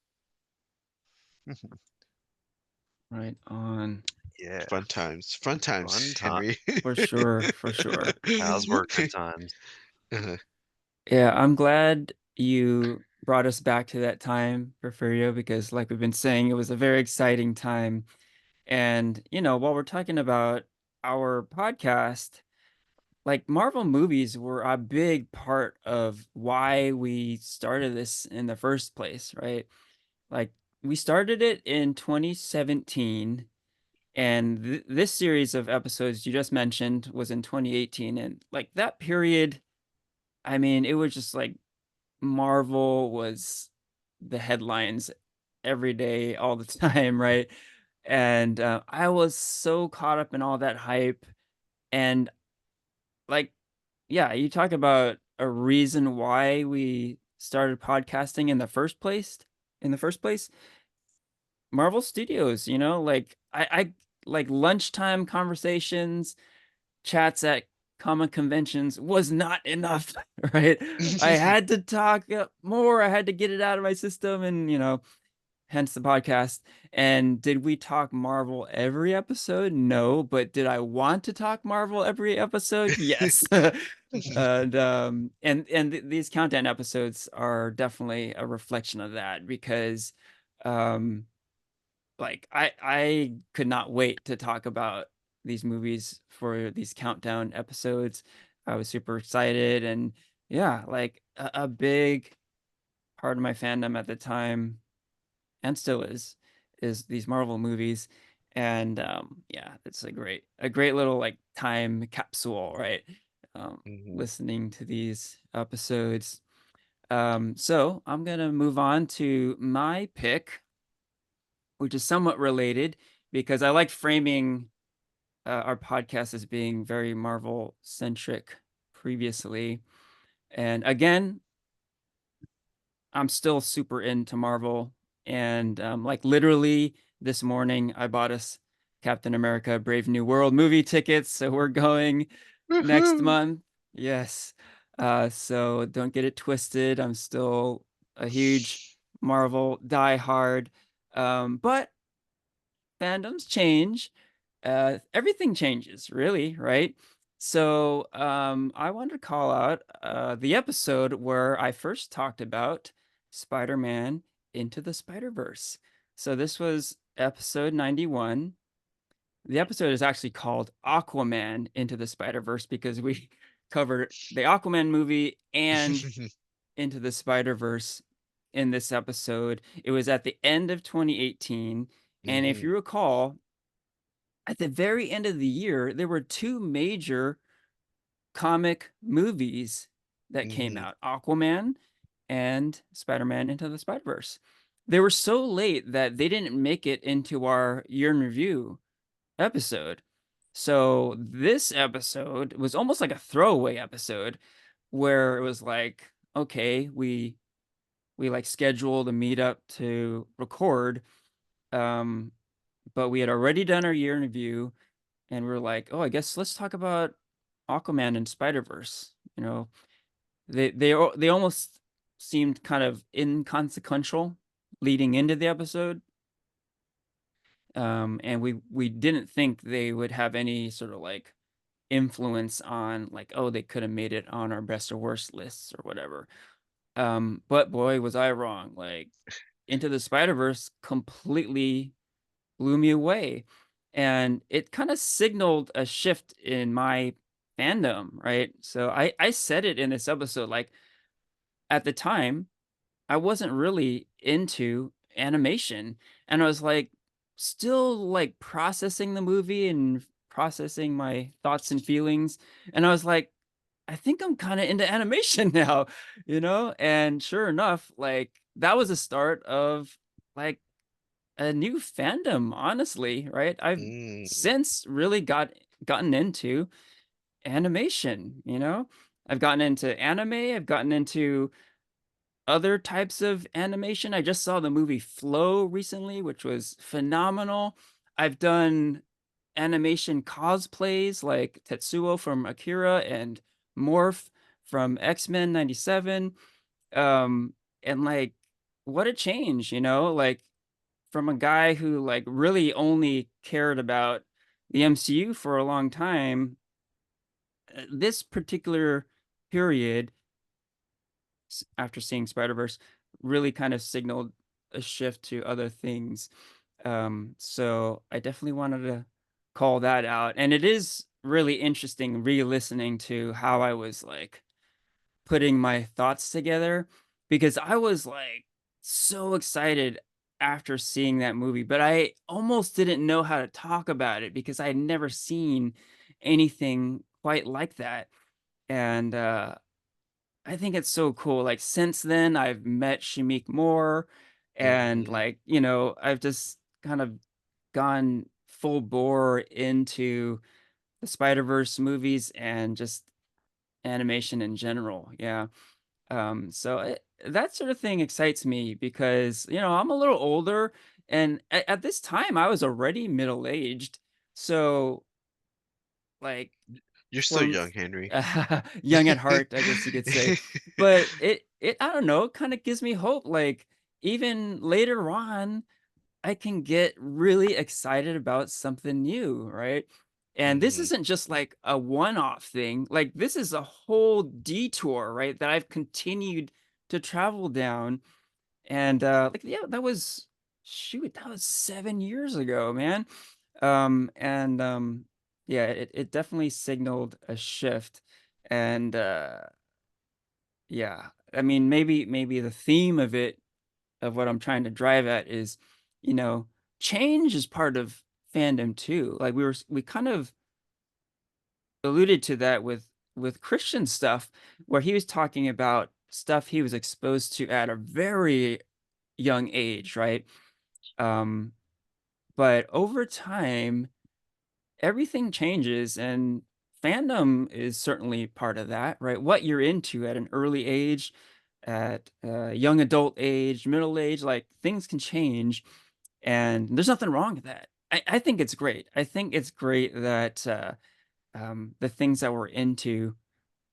Right on. Yeah, Fun times, fun time. Henry. For sure, for sure. Those were good times. Uh, Yeah, I'm glad you brought us back to that time, Porfirio, because like we've been saying, it was a very exciting time. And, while we're talking about our podcast, like Marvel movies were a big part of why we started this in the first place, right? Like we started it in 2017, and this series of episodes you just mentioned was in 2018. And like that period, I mean, it was just like Marvel was the headlines every day, all the time, right? And I was so caught up in all that hype. And like, yeah, you talk about a reason why we started podcasting in the first place. In the first place, Marvel Studios, like I like lunchtime conversations, chats at comic conventions was not enough, right? I had to talk more. I had to get it out of my system, and hence the podcast. And did we talk Marvel every episode? No, but did I want to talk Marvel every episode? Yes. These countdown episodes are definitely a reflection of that because um like I could not wait to talk about these movies for these countdown episodes. I was super excited, and yeah, like a big part of my fandom at the time, and still is these Marvel movies. And yeah, it's a great little like time capsule, right? mhm, Listening to these episodes. So I'm gonna move on to my pick, which is somewhat related because I like framing our podcast as being very Marvel centric previously. And again, I'm still super into Marvel. And like literally this morning, I bought us Captain America Brave New World movie tickets. So we're going next Woohoo! month. Yes. So don't get it twisted. I'm still a huge Marvel diehard. But fandoms change. Everything changes, really, right? So I wanted to call out the episode where I first talked about Spider-Man Into the Spider-Verse. So this was episode 91. The episode is actually called Aquaman Into the Spider-Verse because we covered the Aquaman movie and Into the Spider-Verse in this episode. It was at the end of 2018. And if Mhm, you recall, at the very end of the year, there were two major comic movies that came mhm, out, Aquaman and Spider-Man Into the Spider-Verse. They were so late that they didn't make it into our year in review episode. So this episode was almost like a throwaway episode where it was like, okay, we like scheduled a meetup to record, um, but we had already done our year in review, and we are like, oh, I guess let's talk about Aquaman and Spider-Verse. They almost seemed kind of inconsequential leading into the episode. And we didn't think they would have any sort of like influence on like, oh, they could have made it on our best or worst lists or whatever. But boy, was I wrong. Like Into the Spider-Verse completely blew me away. And it kind of signaled a shift in my fandom, right? So I said it in this episode, like at the time, I wasn't really into animation. And I was like still like processing the movie and processing my thoughts and feelings. And I was like, I think I'm kind of into animation now, And sure enough, like that was the start of like a new fandom, honestly, right? I've mm, since really gotten into animation. I've gotten into anime, I've gotten into other types of animation. I just saw the movie Flow recently, which was phenomenal. I've done animation cosplays like Tetsuo from Akira and Morph from X-Men 97. Um, and like, what a change, like from a guy who like really only cared about the MCU for a long time. This particular period after seeing Spider-Verse really kind of signaled a shift to other things. So I definitely wanted to call that out. And it is really interesting re-listening to how I was like putting my thoughts together because I was like so excited after seeing that movie, but I almost didn't know how to talk about it because I had never seen anything quite like that. And I think it's so cool. Like since then, I've met Shamik more, and Hmm. like I've just kind of gone full bore into the Spider Verse movies and just animation in general. Yeah. That sort of thing excites me because I'm a little older, and at this time I was already middle aged. So like You're still from young, Henry. young at heart, I guess you could say. But it I don't know, it kind of gives me hope. Like even later on, I can get really excited about something new, right? And this Hmm. isn't just like a one-off thing. Like this is a whole detour, right? That I've continued to travel down. And like yeah, that was shoot, that was 7 years ago, man. And yeah, it definitely signaled a shift. And yeah, I mean maybe the theme of it, of what I'm trying to drive at is, you know, change is part of fandom too. Like we kind of alluded to that with Christian stuff, where he was talking about stuff he was exposed to at a very young age, right? Um, but over time, everything changes, and fandom is certainly part of that, right? What you're into at an early age, at young adult age, middle age, like things can change, and there's nothing wrong with that. I think it's great. I think it's great that the things that we're into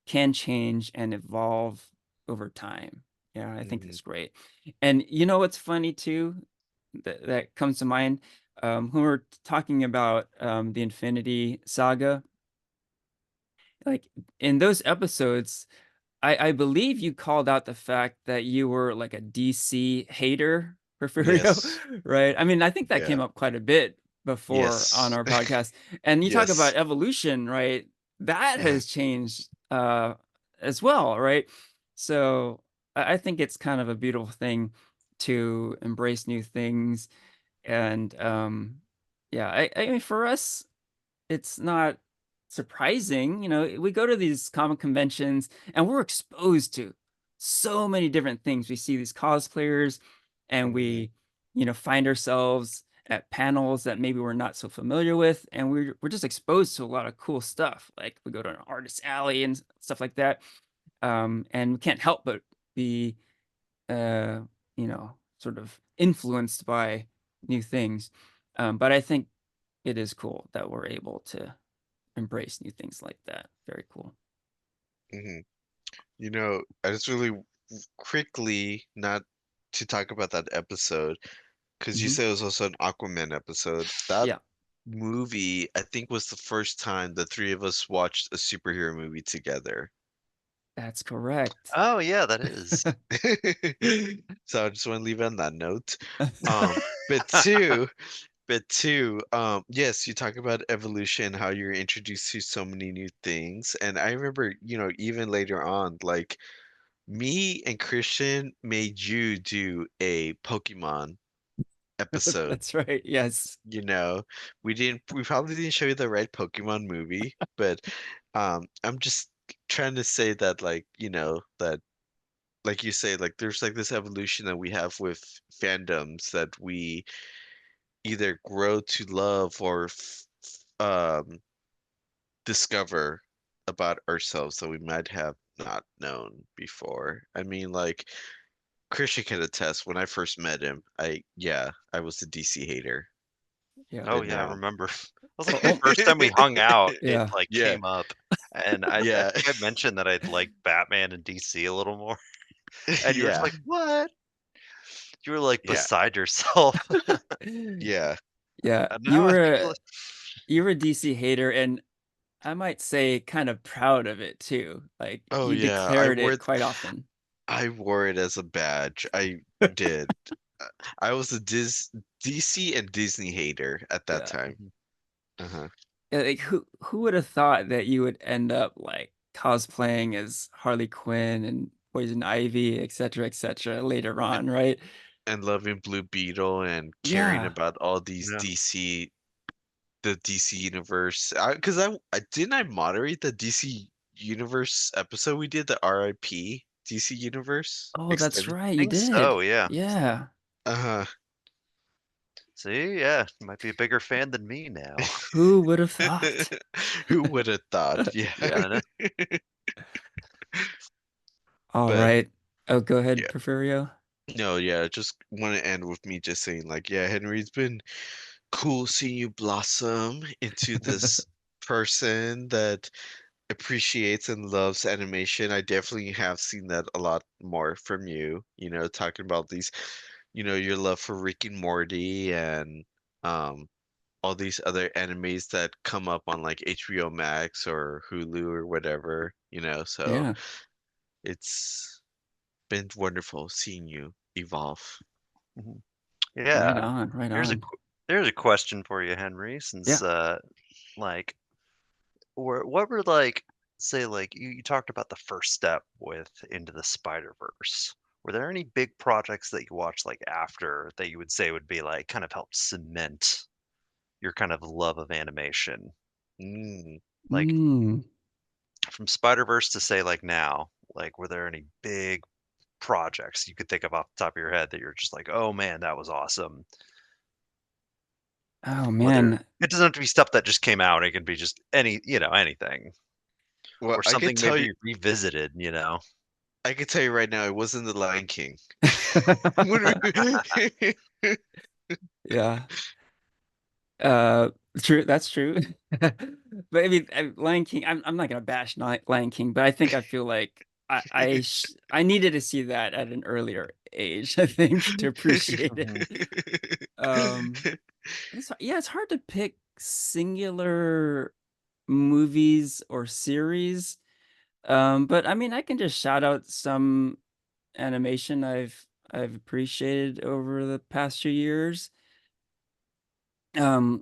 can change and evolve over time. Yeah, I think Hmm. that's great. And you know what's funny too, that comes to mind when we're talking about the Infinity Saga, like in those episodes, I believe you called out the fact that you were like a DC hater, Porfirio, Yes. right? I mean, I think that Yeah. came up quite a bit before on Yes. our podcast. And you talk about Yes. evolution, right? That Hmm. has changed as well, right? So I think it's kind of a beautiful thing to embrace new things. And yeah, I mean, for us, it's not surprising. We go to these comic conventions and we're exposed to so many different things. We see these cosplayers and Hmm. we find ourselves at panels that maybe we're not so familiar with. And we're just exposed to a lot of cool stuff. Like we go to an artist alley and stuff like that. And we can't help but be, uh, sort of influenced by new things. But I think it is cool that we're able to embrace new things like that. Very cool. Hmm. I just really quickly, not to talk about that episode, because you Hmm. said it was also an Aquaman episode. That Yeah, movie, I think, was the first time the three of us watched a superhero movie together. that's correct. Oh yeah, that is. So I just want to leave on that note. Um, but two, yes, you talk about evolution, how you're introduced to so many new things. And I remember, even later on, like me and Christian made you do a Pokemon episode. That's right. Yes. You know, we probably didn't show you the right Pokemon movie, but I'm just trying to say that, like, that, like you say, like there's like this evolution that we have with fandoms that we either grow to love or discover about ourselves that we might have not known before. I mean, like Christian can attest, when I first met him, I was a DC hater. Yeah. Oh But yeah, I now, remember. was like the Oh, first time we hung out, it yeah. like Yeah, came up, and I yeah, think I mentioned that I'd like Batman and DC a little more, and you were just yeah, like, "What?" You were like yeah, beside yourself, yeah. Yeah, and now I feel like you were a DC hater, and I might say kind of proud of it too. Like Oh you yeah, declared it quite often. I wore it as a badge. I did. Uh, I was a DC and Disney hater at that Yeah. time. Mhm. Uh-huh. Yeah, like who would have thought that you would end up like cosplaying as Harley Quinn and Poison Ivy, et cetera, later on, right? And loving Blue Beetle and caring Yeah. about all these Yeah. the DC universe. Because I didn't I moderate the DC universe episode we did, the RIP DC universe Oh, that's extended. right, you Think so, did. yeah. Yeah. Uh-huh. See, yeah, you might be a bigger fan than me now. Who would have thought? Who would have thought? Yeah. Yeah. I know. All But right. Oh, go ahead, yeah. Porfirio. No, yeah, just want to end with me just saying like, yeah, Henry, it's been cool seeing you blossom into this person that appreciates and loves animation. I definitely have seen that a lot more from you, talking about these, your love for Rick and Morty and um all these other animes that come up on like HBO Max or Hulu or whatever, so Yeah. it's been wonderful seeing you evolve. Mhm. Right Yeah. on. Right Here's a on. q here's a question for you, Henry, Yeah. since, like, what were, like say, like, you talked about the first step with Into the Spider-Verse. Were there any big projects that you watched, like, after that you would say would be, like, kind of helped cement your kind of love of animation? Mm. Like, Mm. from Spider-Verse to, say, like, now, like, were there any big projects you could think of off the top of your head that you're just like, "Oh, man, that was awesome." Oh Whether man. it doesn't have to be stuff that just came out, it can be just anything, Well, or something maybe revisited, you know? I could tell you right now, it wasn't the Lion King. When we- Yeah. Uh, true. That's true. But I mean, Lion King. I'm not gonna bash Lion King, but I think I feel like I needed to see that at an earlier age. I think to appreciate it. Mhm. Um, yeah, it's hard to pick singular movies or series. But I mean, I can just shout out some animation I've appreciated over the past few years.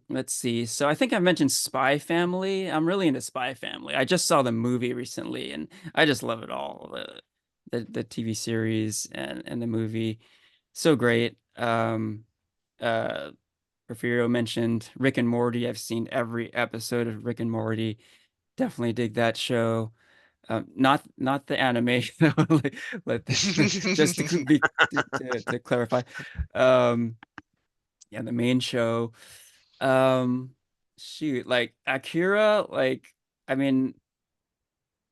Let's see. So I think I mentioned Spy Family. I'm really into Spy Family. I just saw the movie recently and I just love it all. The TV series and the movie. So great. Uh Porfirio mentioned Rick and Morty. I've seen every episode of Rick and Morty. Definitely dig that show. Not the anime. Like, just to clarify. Um, yeah, the main show. Um, Shoot, like Akira, like I mean,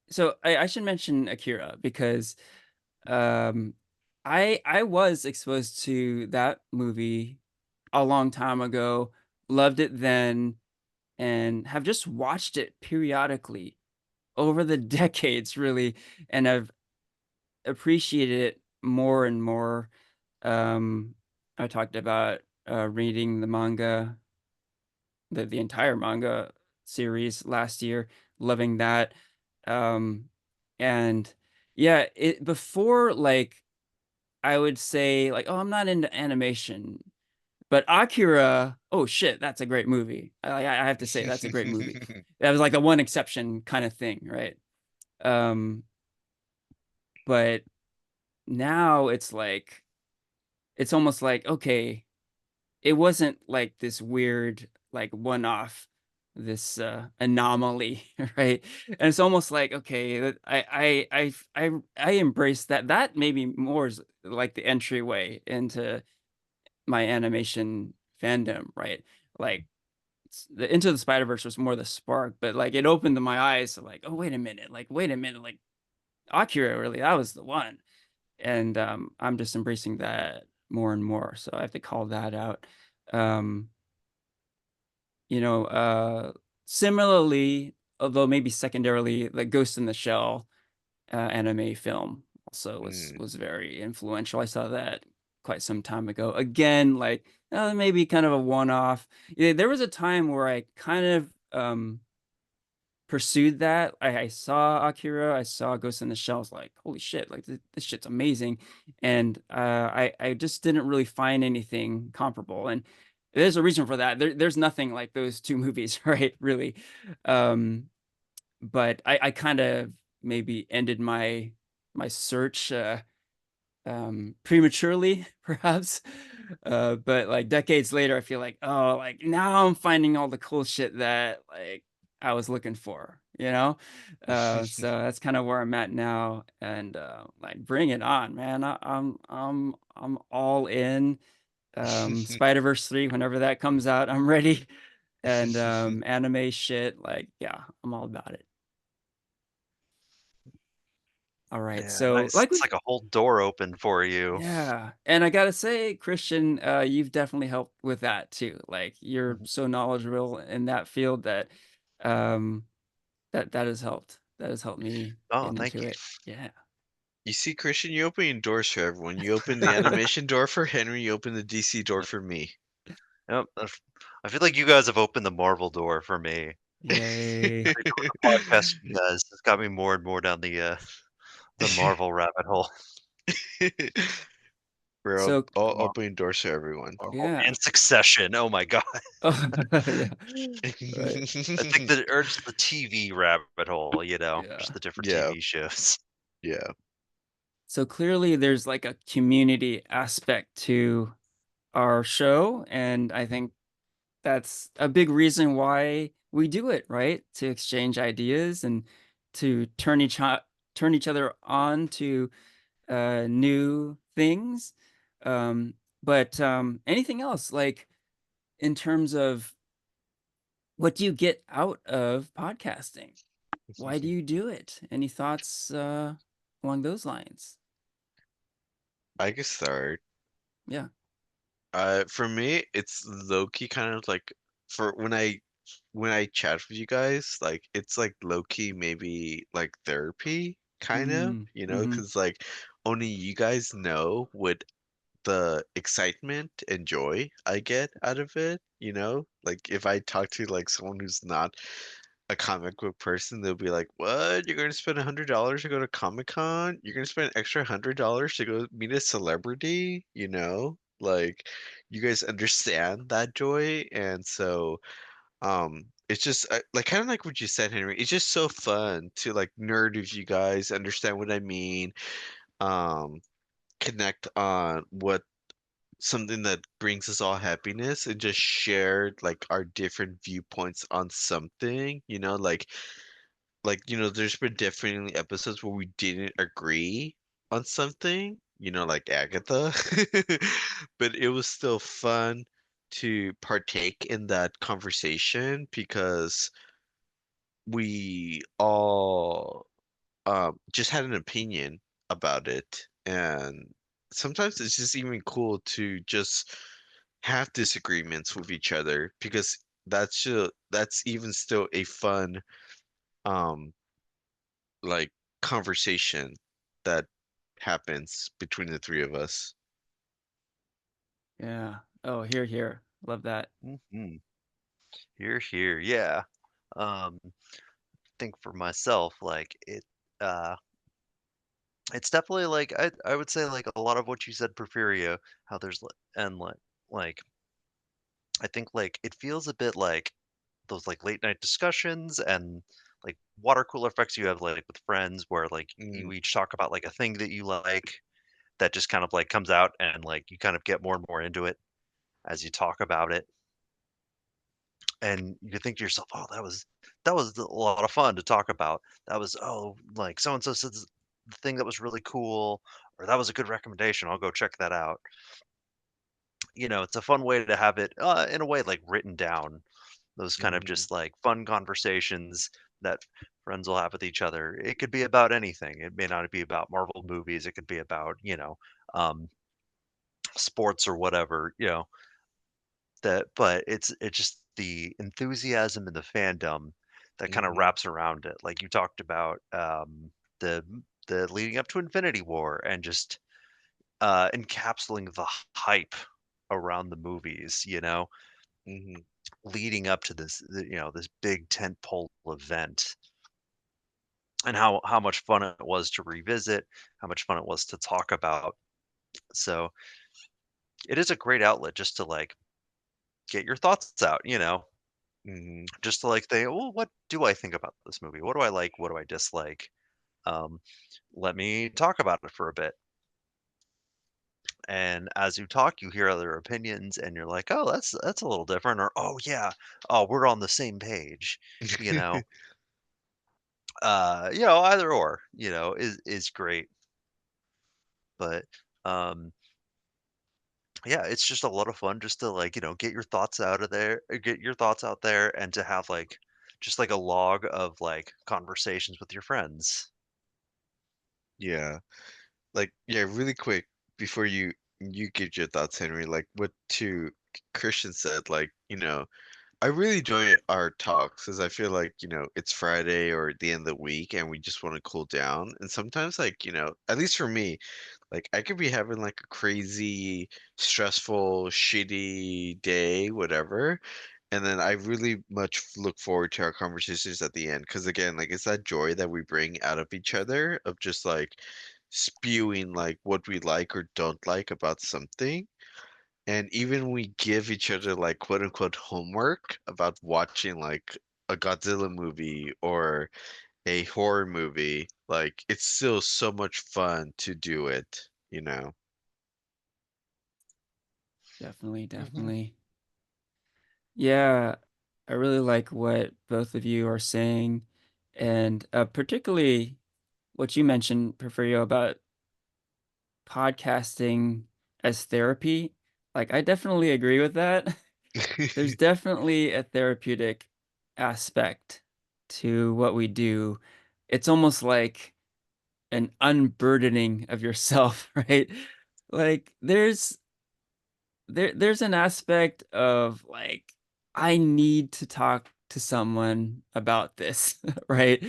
so I should mention Akira because um I was exposed to that movie a long time ago, loved it then, and have just watched it periodically over the decades, really, and I've appreciated it more and more. Um, I talked about reading the manga, the entire manga series last year, loving that. Um, and yeah, it before like I would say like, oh, I'm not into animation, but Akira, oh shit, that's a great movie. I have to say that's a great movie. That was like a one exception kind of thing, right? Um, but now it's almost like okay, it wasn't like this weird like one-off, this anomaly, right? And it's almost like okay, I embrace that maybe more is like the entryway into my animation fandom, right? Like the Into the Spider-Verse was more the spark, but like it opened my eyes to like, oh wait a minute, like Akira really, that was the one. And I'm just embracing that more and more. So I have to call that out. Um, you know, similarly, although maybe secondarily, the Ghost in the Shell anime film also Mm. was very influential. I saw that quite some time ago. Again, like maybe kind of a one-off. Yeah, there was a time where I kind of pursued that. I saw Akira, I saw Ghost in the Shell. I was like, holy shit, like this shit's amazing. And I just didn't really find anything comparable. And there's a reason for that. There's nothing like those two movies, right? Really. Um, but I kind of maybe ended my search prematurely, perhaps. But like decades later, I feel like, oh, like now I'm finding all the cool shit that like I was looking for, you know? So that's kind of where I'm at now. And like bring it on, man. I'm all in. Spider-Verse 3, whenever that comes out, I'm ready. And anime shit, like, yeah, I'm all about it. All right. Yeah, So nice. like It's we've like a whole door open for you. Yeah. And I gotta say, Christian, you've definitely helped with that too. Like you're Mhm. so knowledgeable in that field that um that has helped. That has helped me Oh, get thank into you. it. Yeah. You see, Christian, you opening doors for everyone. You open the animation door for Henry, you open the DC door for me. Yep, I feel like you guys have opened the Marvel door for me. Yay. Every doing the podcast, you guys has got me more and more down the Marvel rabbit hole. We're So all Mar opening doors for everyone. Marvel yeah. and Succession. Oh my god. Oh, yeah. Right. I think that or just the TV rabbit hole, Yeah. just the different Yeah, TV shows. yeah. So clearly there's like a community aspect to our show, and I think that's a big reason why we do it, right? To exchange ideas and to turn each other on to new things. Um, but anything else, like in terms of what do you get out of podcasting? Why do you do it? Any thoughts along those lines? I can start. Yeah. For me, it's low key kind of like for when I chat with you guys, like it's like low key maybe like therapy kind of, Mm, you know, mm-hmm. 'cause like only you guys know what the excitement and joy I get out of it, you know? Like if I talk to like someone who's not a comic book person, they'll be like, "What? You're going to spend $100 to go to Comic-Con? You're going to spend an extra $100 to go meet a celebrity?" You know? Like you guys understand that joy, and so it's just like kind of like what you said, Henry. It's just so fun to like nerd with you guys, understand what I mean, um connect on what something that brings us all happiness and just shared like our different viewpoints on something, you know, you know, there's been definitely episodes where we didn't agree on something, you know, like Agatha. But it was still fun to partake in that conversation because we all just had an opinion about it. And sometimes it's just even cool to just have disagreements with each other because that's even still a fun um like conversation that happens between the three of us. Yeah. Oh, here, here. Love that. Mhm. Here. Yeah. Think for myself, like uh it's definitely like I would say like a lot of what you said, Porfirio, how there's and like I think like it feels a bit like those like late night discussions and like water cooler effects you have like with friends where like Mm, you each talk about like a thing that you like that just kind of like comes out and like you kind of get more and more into it as you talk about it and you think to yourself, oh, that was a lot of fun to talk about. That was oh like so and so said the thing that was really cool or that was a good recommendation. I'll go check that out. It's a fun way to have it in a way like written down. Those kind of mm, just like fun conversations that friends will have with each other. It could be about anything. It may not be about Marvel movies. It could be about, sports or whatever, that but it's just the enthusiasm and the fandom that kind of Mhm. wraps around it. Like you talked about the the leading up to Infinity War and just encapsulating the hype around the movies, Mhm. leading up to this big tentpole event, and how much fun it was to revisit, how much fun it was to talk about. So it is a great outlet just to like get your thoughts out, Mhm. just to like think, well, what do I think about this movie? What do I like? What do I dislike? Um, Let me talk about it for a bit. And as you talk, you hear other opinions, and you're like, oh, that's a little different, or oh yeah, oh we're on the same page, you know. Either or, is great. But um yeah, it's just a lot of fun just to like, get your thoughts out of there, get your thoughts out there, and to have like just like a log of like conversations with your friends. Yeah. Like, yeah, really quick before you give your thoughts, Henry, like what to Christian said, like, I really enjoy our talks because I feel like, it's Friday or the end of the week and we just want to cool down. And sometimes, like, at least for me, like I could be having like a crazy, stressful, shitty day, whatever. And then I really much look forward to our conversations at the end because again, like it's that joy that we bring out of each other of just like spewing like what we like or don't like about something. And even we give each other like quote unquote homework about watching like a Godzilla movie or a horror movie, like it's still so much fun to do it. Definitely, Hmm. definitely. Yeah, I really like what both of you are saying, and particularly what you mentioned, Porfirio, about podcasting as therapy. Like, I definitely agree with that. There's definitely a therapeutic aspect to what we do. It's almost like an unburdening of yourself, right? Like, there's an aspect of like I need to talk to someone about this, right?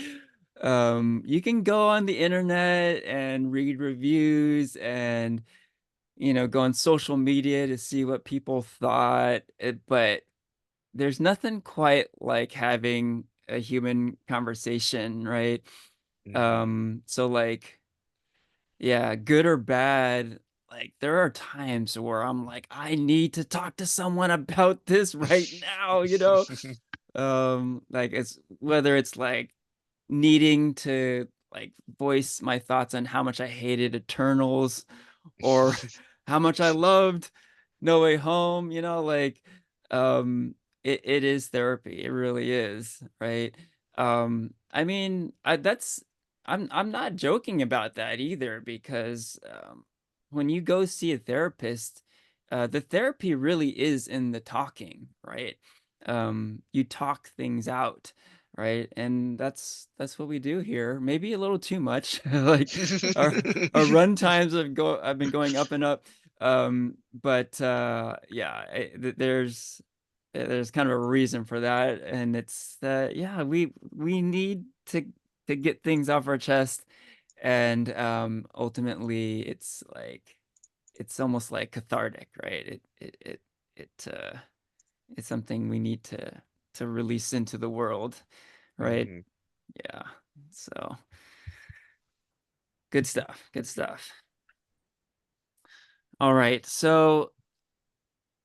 You can go on the internet and read reviews and go on social media to see what people thought, but there's nothing quite like having a human conversation, right? Hmm. So like yeah, good or bad, like there are times where I'm like, I need to talk to someone about this right now. Like it's whether it's like needing to like voice my thoughts on how much I hated Eternals or how much I loved No Way Home, like it is therapy. It really is, right? I mean, I'm not joking about that either because when you go see a therapist, the therapy really is in the talking, right? You talk things out, right? And that's what we do here. Maybe a little too much. Like our run times have been going up and up. But yeah, there's kind of a reason for that, and it's that yeah, we need to get things off our chest, and ultimately it's almost like cathartic, right? It it's something we need to release into the world, right? Hmm. Yeah. So good stuff. Good stuff. All right. So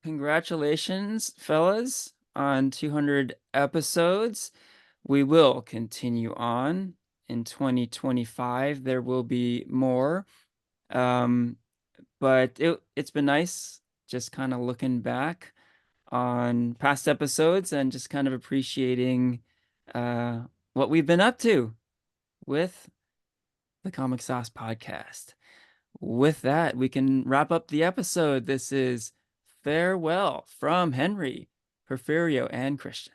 congratulations, fellas, on 200 episodes. We will continue on in 2025. There will be more. Um, but it's been nice just kind of looking back on past episodes and just kind of appreciating uh, what we've been up to with the Comic Sauce podcast. With that, we can wrap up the episode. This is farewell from Henry, Porfirio, and Christian.